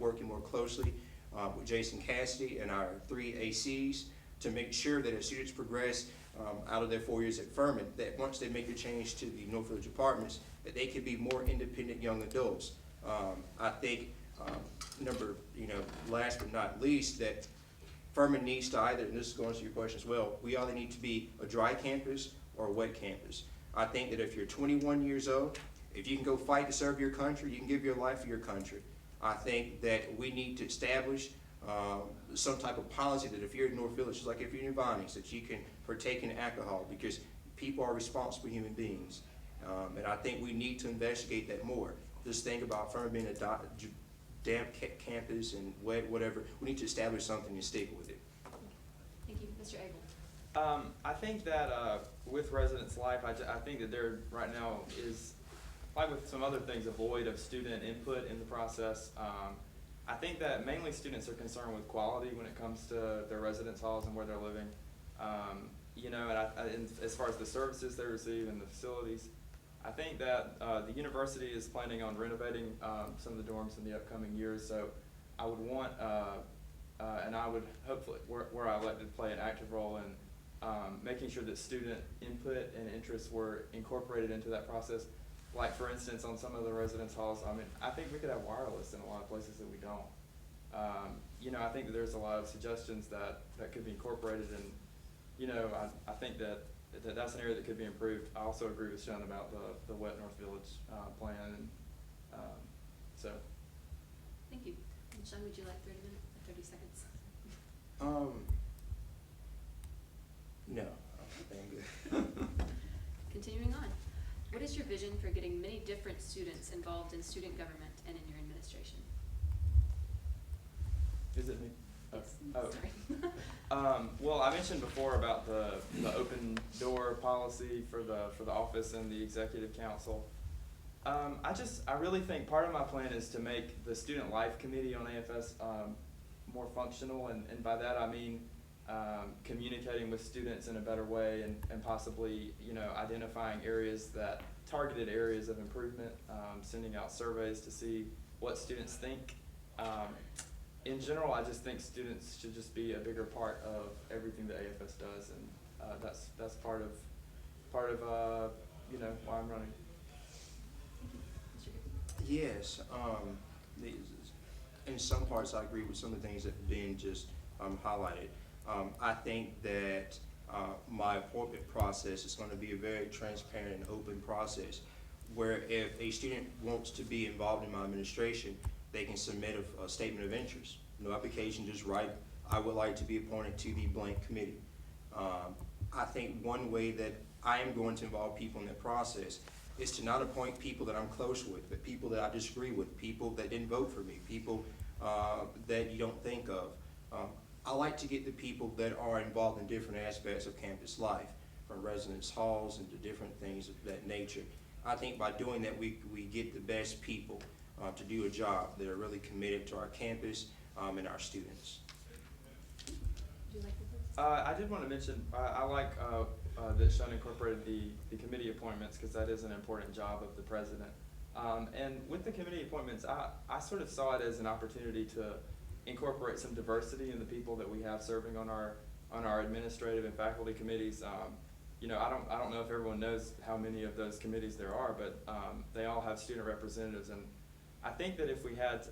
working more closely with Jason Cassidy and our 3 ACs to make sure that as students progress out of their 4 years at Furman, that once they make the change to the North Village apartments, that they can be more independent young adults. I think last but not least, that Furman needs to either, and this is going to your question as well, we either need to be a dry campus or a wet campus. I think that if you're 21 years old, if you can go fight to serve your country, you can give your life for your country. I think that we need to establish some type of policy that if you're in North Village, like if you're in Bonnie's, that you can partake in alcohol, because people are responsible human beings. And I think we need to investigate that more. This thing about Furman being a damp campus and wet, whatever, we need to establish something and stick with it. Thank you. Mr. Able. I think that with residence life, I think that there right now is, like with some other things, a void of student input in the process. I think that mainly students are concerned with quality when it comes to their residence halls and where they're living. And as far as the services they receive and the facilities, I think that the university is planning on renovating some of the dorms in the upcoming years. So I would want, and I would hopefully, where I elected, play an active role in making sure that student input and interests were incorporated into that process. Like for instance, on some of the residence halls, I think we could have wireless in a lot of places that we don't. I think that there's a lot of suggestions that could be incorporated, and I think that's an area that could be improved. I also agree with Sean about the wet North Village plan, and so. Thank you. And Sean, would you like 30 seconds? No, I'm good. Continuing on. What is your vision for getting many different students involved in student government and in your administration? Is it me? Yes. Oh. Sorry. Well, I mentioned before about the open door policy for the office and the executive council. I really think part of my plan is to make the student life committee on AFS more functional, and by that I mean communicating with students in a better way, and possibly identifying targeted areas of improvement, sending out surveys to see what students think. In general, I just think students should just be a bigger part of everything that AFS does, and that's part of why I'm running. Yes, in some parts I agree with some of the things that Ben just highlighted. I think that my appointment process is going to be a very transparent and open process, where if a student wants to be involved in my administration, they can submit a statement of interest. No application, just write, I would like to be appointed to the blank committee. I think one way that I am going to involve people in that process is to not appoint people that I'm close with, but people that I disagree with, people that didn't vote for me, people that you don't think of. I like to get the people that are involved in different aspects of campus life, from residence halls and to different things of that nature. I think by doing that, we get the best people to do a job that are really committed to our campus and our students. Would you like to I did want to mention, I like that Sean incorporated the committee appointments, because that is an important job of the president. And with the committee appointments, I sort of saw it as an opportunity to incorporate some diversity in the people that we have serving on our administrative and faculty committees. I don't know if everyone knows how many of those committees there are, but they all have student representatives, and I think that if we had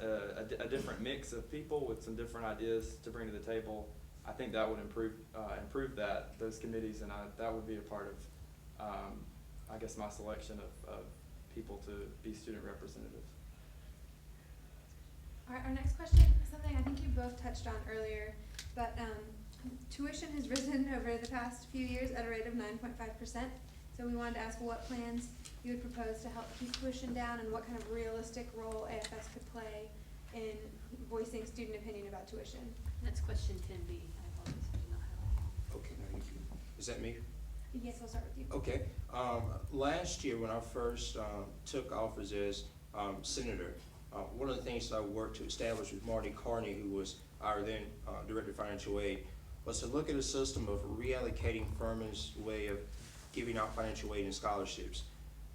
a different mix of people with some different ideas to bring to the table, I think that would improve those committees, and that would be a part of I guess my selection of people to be student representatives. All right, our next question is something I think you both touched on earlier, but tuition has risen over the past few years at a rate of 9.5%. So we wanted to ask what plans you would propose to help keep tuition down, and what kind of realistic role AFS could play in voicing student opinion about tuition. That's question 10B. I apologize, I did not have Okay, now is that me? Yes, I'll start with you. Okay. Last year when I first took office as senator, one of the things that I worked to establish with Marty Carney, who was our then Director of Financial Aid, was to look at a system of reallocating Furman's way of giving out financial aid and scholarships.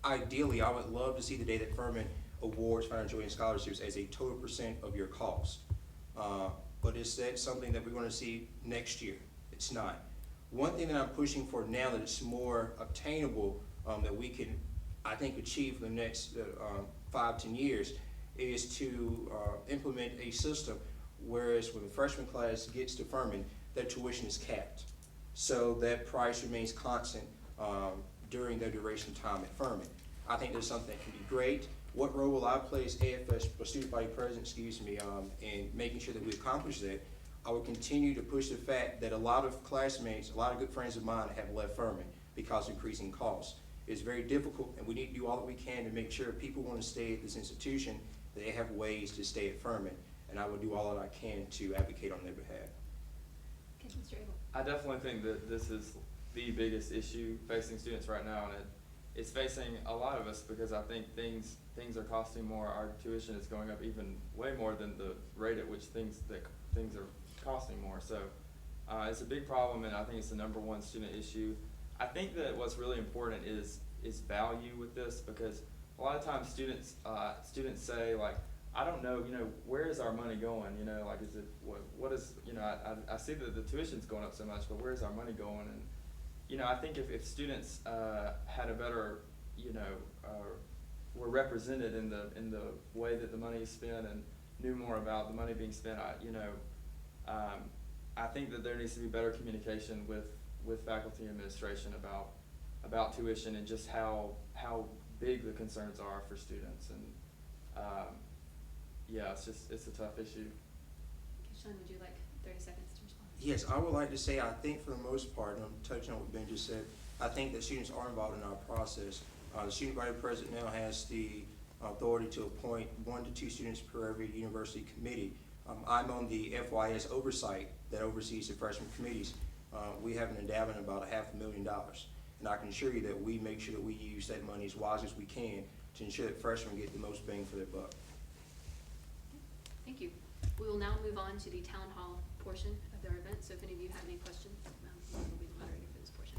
Ideally, I would love to see the day that Furman awards, financial aid, scholarships as a total percent of your cost. But is that something that we're gonna see next year? It's not. One thing that I'm pushing for now that it's more obtainable, that we can, I think, achieve for the next 5-10 years, is to implement a system whereas when the freshman class gets to Furman, their tuition is capped. So that price remains constant during their duration of time at Furman. I think there's something that can be great. What role will I play as AFS, or student body president, in making sure that we accomplish that? I will continue to push the fact that a lot of classmates, a lot of good friends of mine have left Furman because of increasing costs. It's very difficult, and we need to do all that we can to make sure people want to stay at this institution, that they have ways to stay at Furman, and I will do all that I can to advocate on their behalf. Okay, Mr. Able. I definitely think that this is the biggest issue facing students right now, and it's facing a lot of us because I think things are costing more. Our tuition is going up even way more than the rate at which things are costing more. So it's a big problem, and I think it's the #1 student issue. I think that what's really important is value with this, because a lot of times students say, like, I don't know, where is our money going? Like, is it, what is, I see that the tuition's going up so much, but where's our money going? And, I think if students had a better, were represented in the way that the money is spent and knew more about the money being spent, I think that there needs to be better communication with faculty and administration about tuition and just how big the concerns are for students. And yeah, it's a tough issue. Okay, Sean, would you like 30 seconds to respond? Yes, I would like to say, I think for the most part, and I'm touching on what Ben just said, I think that students are involved in our process. The student body president now has the authority to appoint 1 to 2 students per every university committee. I'm on the FYS oversight that oversees the freshman committees. We have an endowment of about $500,000. And I can assure you that we make sure that we use that money as wise as we can to ensure that freshmen get the most bang for their buck. Thank you. We will now move on to the town hall portion of our event. So if any of you have any questions, we will be the moderator for this portion.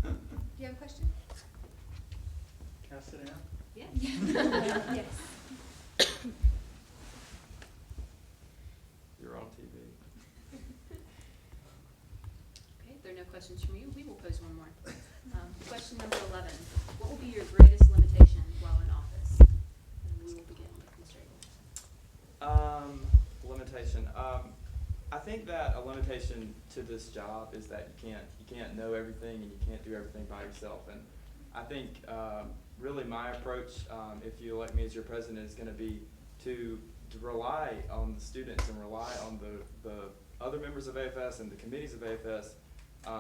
Do you have a question? Can I sit down? Yeah. Yes. You're on TV. Okay, if there are no questions from you, we will pose one more. Question number 11. What will be your greatest limitation while in office? And we will begin with Mr. Able. Limitation. I think that a limitation to this job is that you can't know everything and you can't do everything by yourself. And I think really my approach, if you elect me as your president, is going to be to rely on the students and rely on the other members of AFS and the committees of AFS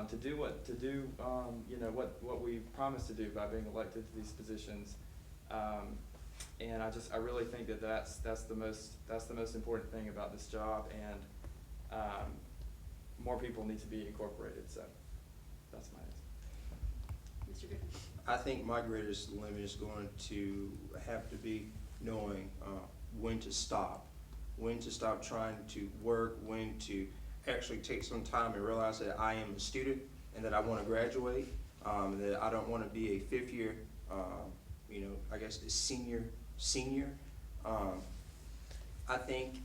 to do what we promised to do by being elected to these positions. And I really think that that's the most important thing about this job, and more people need to be incorporated. So that's my answer. Mr. Griffin. I think my greatest limit is going to have to be knowing when to stop trying to work, when to actually take some time and realize that I am a student and that I want to graduate, that I don't want to be a 5th year, I guess a senior. I think